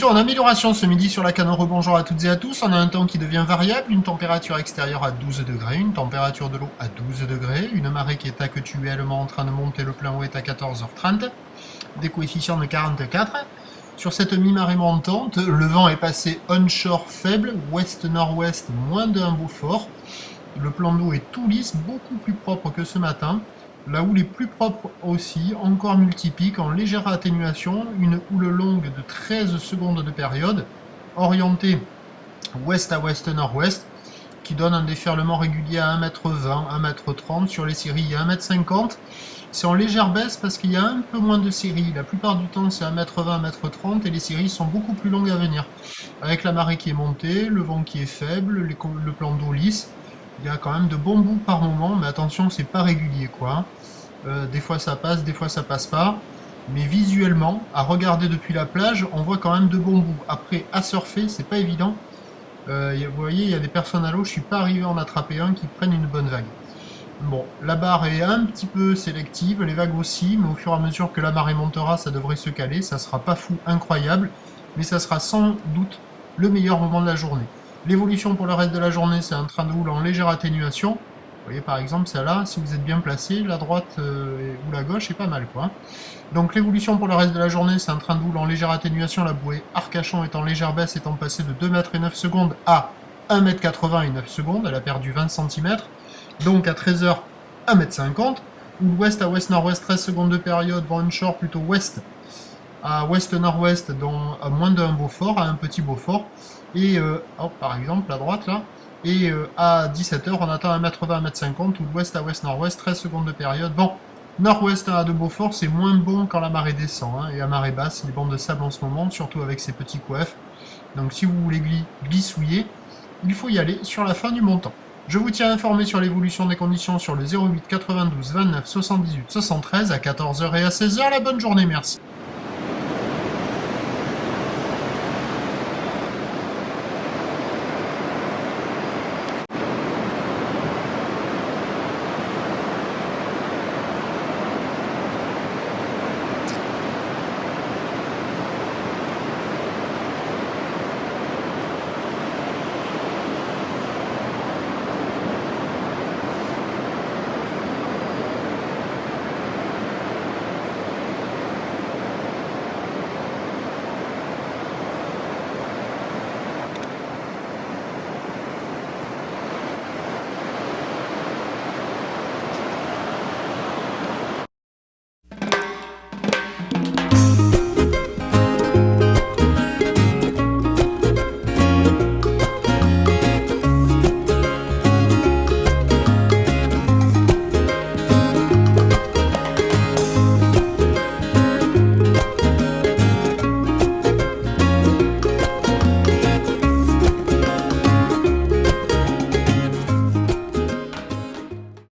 Attention, en amélioration ce midi sur la canne, rebonjour à toutes et à tous. On a un temps qui devient variable, une température extérieure à 12 degrés, une température de l'eau à 12 degrés, une marée qui est actuellement en train de monter, le plein eau est à 14h30, des coefficients de 44. Sur cette mi-marée montante, le vent est passé onshore faible, ouest-nord-ouest, moins de 1 Beaufort. Le plan d'eau est tout lisse, beaucoup plus propre que ce matin. La houle est plus propre aussi, encore multipique, en légère atténuation, une houle longue de 13 secondes de période, orientée ouest à ouest-nord-ouest, qui donne un déferlement régulier à 1m20, 1m30, sur les séries à 1m50. C'est en légère baisse parce qu'il y a un peu moins de séries. La plupart du temps c'est 1m20, 1m30 et les séries sont beaucoup plus longues à venir. Avec la marée qui est montée, le vent qui est faible, le plan d'eau lisse, il y a quand même de bons bouts par moment, mais attention, c'est pas régulier quoi. Des fois ça passe, des fois ça passe pas. Mais visuellement, à regarder depuis la plage, on voit quand même de bons bouts. Après, à surfer, c'est pas évident. Vous voyez, il y a des personnes à l'eau, je suis pas arrivé à en attraper un qui prenne une bonne vague. Bon, la barre est un petit peu sélective, les vagues aussi, mais au fur et à mesure que la marée montera, ça devrait se caler. Ça sera pas fou, incroyable, mais ça sera sans doute le meilleur moment de la journée. L'évolution pour le reste de la journée, c'est un train de houle en légère atténuation. Vous voyez par exemple celle-là, si vous êtes bien placé, la droite ou la gauche est pas mal quoi. Donc l'évolution pour le reste de la journée, c'est un train de houle en légère atténuation, la bouée Arcachon est en légère baisse, étant passée de 2 mètres et 9 secondes à 1m80 et 9 secondes, elle a perdu 20 cm. Donc à 13h, 1m50. Houle ouest à ouest-nord-ouest, 13 secondes de période, vent onshore plutôt ouest à ouest-nord-ouest, donc à moins d'un Beaufort, à un petit Beaufort. Et par exemple, à droite là. Et à 17h, on attend 1m20, 1m50, ou ouest à ouest-nord-ouest, 13 secondes de période. Bon, nord-ouest à de Beaufort, c'est moins bon quand la marée descend. Hein, et à marée basse, les bandes de sable en ce moment, surtout avec ces petits coefs. Donc si vous voulez glissouiller, il faut y aller sur la fin du montant. Je vous tiens informé sur l'évolution des conditions sur le 08 92 29 78 73 à 14h et à 16h. La bonne journée, merci.